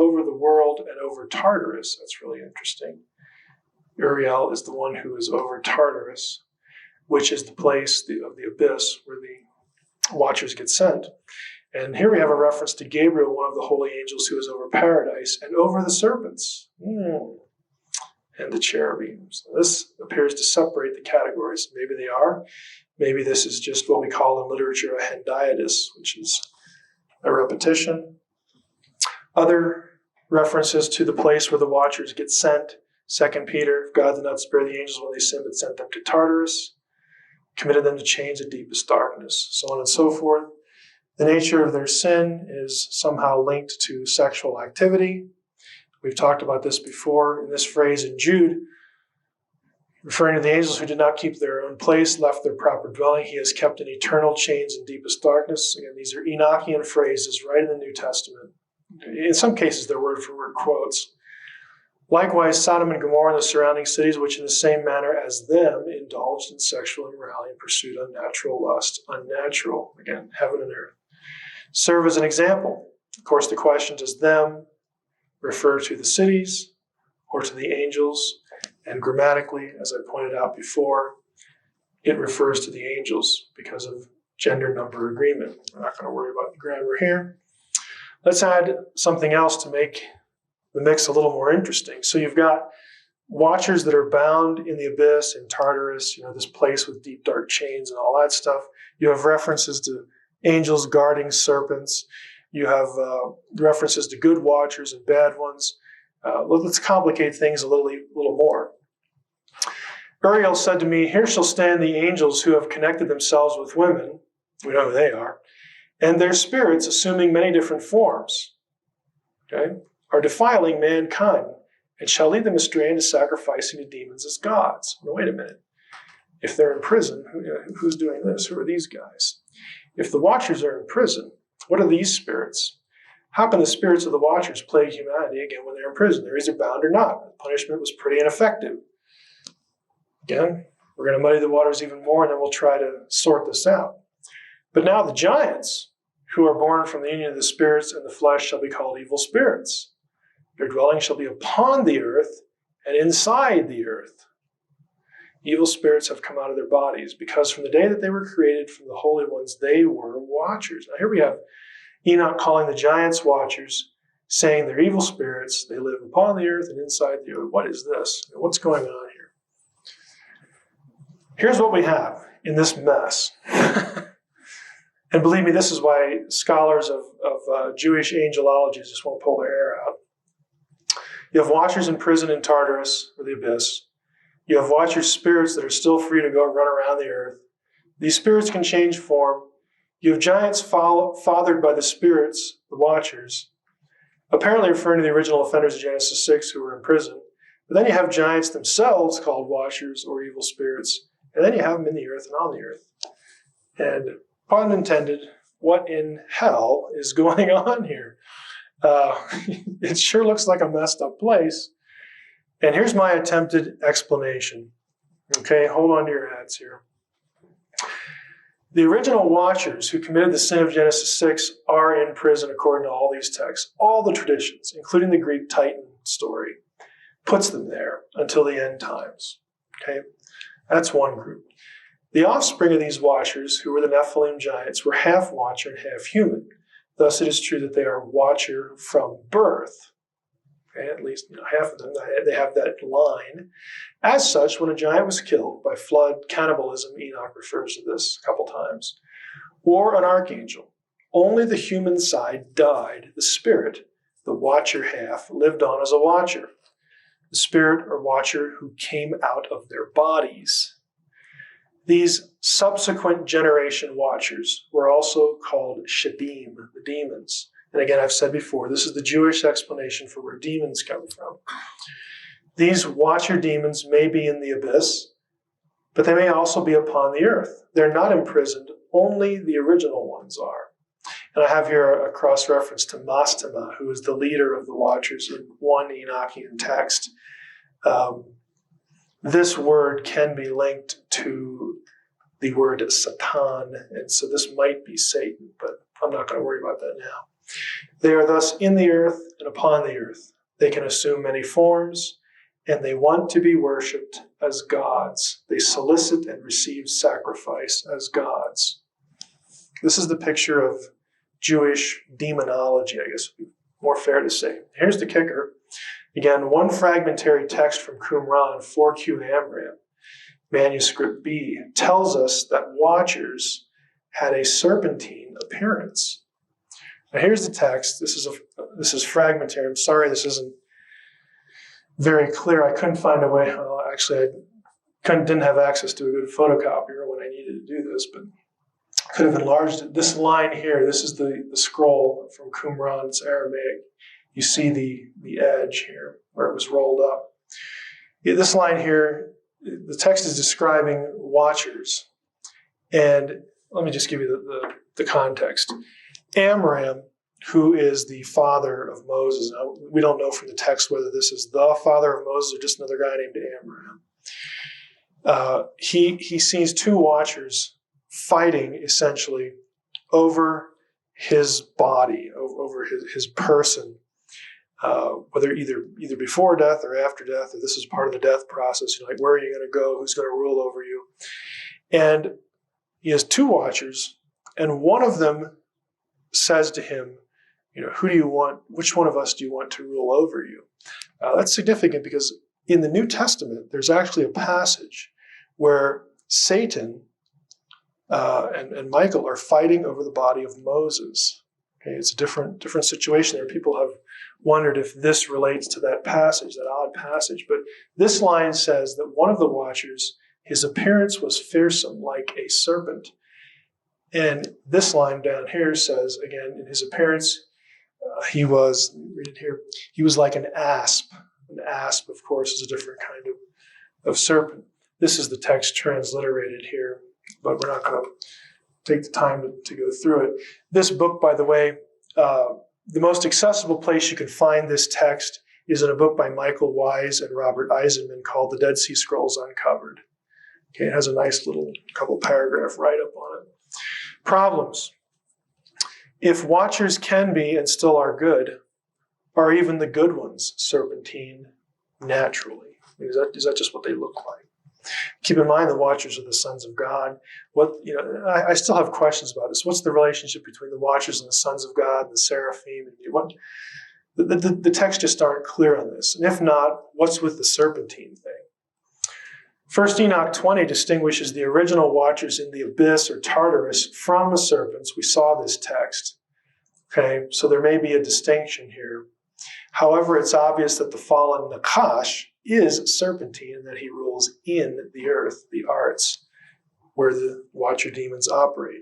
over the world and over Tartarus. That's really interesting. Uriel is the one who is over Tartarus, which is the place of the abyss where the watchers get sent. And here we have a reference to Gabriel, one of the holy angels who is over paradise and over the serpents and the cherubim. So this appears to separate the categories. Maybe they are. Maybe this is just what we call in literature a hendiadys, which is a repetition. Other references to the place where the watchers get sent. 2 Peter, God did not spare the angels when they sinned, but sent them to Tartarus, committed them to chains of deepest darkness, so on and so forth. The nature of their sin is somehow linked to sexual activity. We've talked about this before. In this phrase in Jude, referring to the angels who did not keep their own place, left their proper dwelling, he has kept in eternal chains and deepest darkness. Again, these are Enochian phrases right in the New Testament. In some cases, they're word-for-word quotes. Likewise, Sodom and Gomorrah and the surrounding cities, which in the same manner as them indulged in sexual immorality and pursued unnatural lust. Unnatural, again, heaven and earth. Serve as an example. Of course, the question, does them refer to the cities or to the angels? And grammatically, as I pointed out before, it refers to the angels because of gender number agreement. We're not going to worry about the grammar here. Let's add something else to make the mix a little more interesting. So you've got watchers that are bound in the abyss, in Tartarus, this place with deep, dark chains and all that stuff. You have references to angels guarding serpents. You have references to good watchers and bad ones. Let's complicate things a little more. Uriel said to me, "Here shall stand the angels who have connected themselves with women," we know who they are, "and their spirits, assuming many different forms, are defiling mankind, and shall lead them astray into sacrificing to demons as gods." Now, wait a minute. If they're in prison, who's doing this? Who are these guys? If the watchers are in prison, what are these spirits? How can the spirits of the watchers plague humanity again when they're in prison? They're either bound or not. The punishment was pretty ineffective. Again, we're going to muddy the waters even more, and then we'll try to sort this out. But now the giants, who are born from the union of the spirits and the flesh, shall be called evil spirits. Their dwelling shall be upon the earth and inside the earth. Evil spirits have come out of their bodies, because from the day that they were created from the holy ones, they were watchers. Now here we have Enoch calling the giants watchers, saying they're evil spirits, they live upon the earth and inside the earth. What is this? What's going on here? Here's what we have in this mess. And believe me, this is why scholars of Jewish angelology just won't pull their hair out. You have watchers in prison in Tartarus, or the abyss. You have watchers' spirits that are still free to go run around the earth. These spirits can change form. You have giants fathered by the spirits, the watchers, apparently referring to the original offenders of Genesis 6 who were in prison. But then you have giants themselves called watchers or evil spirits, and then you have them in the earth and on the earth. And pun intended, what in hell is going on here? It sure looks like a messed up place. And here's my attempted explanation. Okay, hold on to your hats here. The original watchers who committed the sin of Genesis 6 are in prison according to all these texts. All the traditions, including the Greek Titan story, puts them there until the end times. Okay, that's one group. The offspring of these watchers, who were the Nephilim giants, were half watcher and half human. Thus, it is true that they are watcher from birth. Okay, at least half of them, they have that line. As such, when a giant was killed by flood, cannibalism, Enoch refers to this a couple times, or an archangel, only the human side died. The spirit, the watcher half, lived on as a watcher. The spirit or watcher who came out of their bodies. These subsequent generation watchers were also called Shadim, the demons. And again, I've said before, this is the Jewish explanation for where demons come from. These watcher demons may be in the abyss, but they may also be upon the earth. They're not imprisoned, only the original ones are. And I have here a cross-reference to Mastema, who is the leader of the watchers in one Enochian text. This word can be linked to the word Satan, and so this might be Satan, but I'm not going to worry about that now. They are thus in the earth and upon the earth. They can assume many forms, and they want to be worshipped as gods. They solicit and receive sacrifice as gods. This is the picture of Jewish demonology, I guess would be more fair to say. Here's the kicker. Again, one fragmentary text from Qumran, 4Q Amram, manuscript B, tells us that watchers had a serpentine appearance. Now here's the text. This is fragmentary. I'm sorry this isn't very clear. I couldn't find a way. Well, actually, didn't have access to a good photocopier when I needed to do this, but could have enlarged it. This line here, this is the scroll from Qumran. It's Aramaic. You see the edge here where it was rolled up. Yeah, this line here, the text is describing watchers. And let me just give you the context. Amram, who is the father of Moses. Now, we don't know from the text whether this is the father of Moses or just another guy named Amram. He sees two watchers fighting essentially over his body, over his person, whether either before death or after death, or this is part of the death process. Like, where are you going to go? Who's going to rule over you? And he has two watchers, and one of them says to him, who do you want? Which one of us do you want to rule over you? That's significant because in the New Testament, there's actually a passage where Satan and Michael are fighting over the body of Moses. Okay, it's a different situation there. People have wondered if this relates to that passage, that odd passage. But this line says that one of the watchers, his appearance was fearsome like a serpent. And this line down here says, again, in his appearance, he was, read it here, he was like an asp. An asp, of course, is a different kind of serpent. This is the text transliterated here, but we're not going to take the time to go through it. This book, by the way, the most accessible place you can find this text is in a book by Michael Wise and Robert Eisenman called The Dead Sea Scrolls Uncovered. Okay, it has a nice little couple paragraph write-up on it. Problems. If watchers can be and still are good, are even the good ones serpentine naturally? Is that just what they look like? Keep in mind the watchers are the sons of God. I still have questions about this. What's the relationship between the watchers and the sons of God and the seraphim? The texts just aren't clear on this. And if not, what's with the serpentine thing? 1 Enoch 20 distinguishes the original watchers in the abyss or Tartarus from the serpents. We saw this text. Okay, so there may be a distinction here. However, it's obvious that the fallen Nakash is serpentine and that he rules in the earth, the arts, where the watcher demons operate.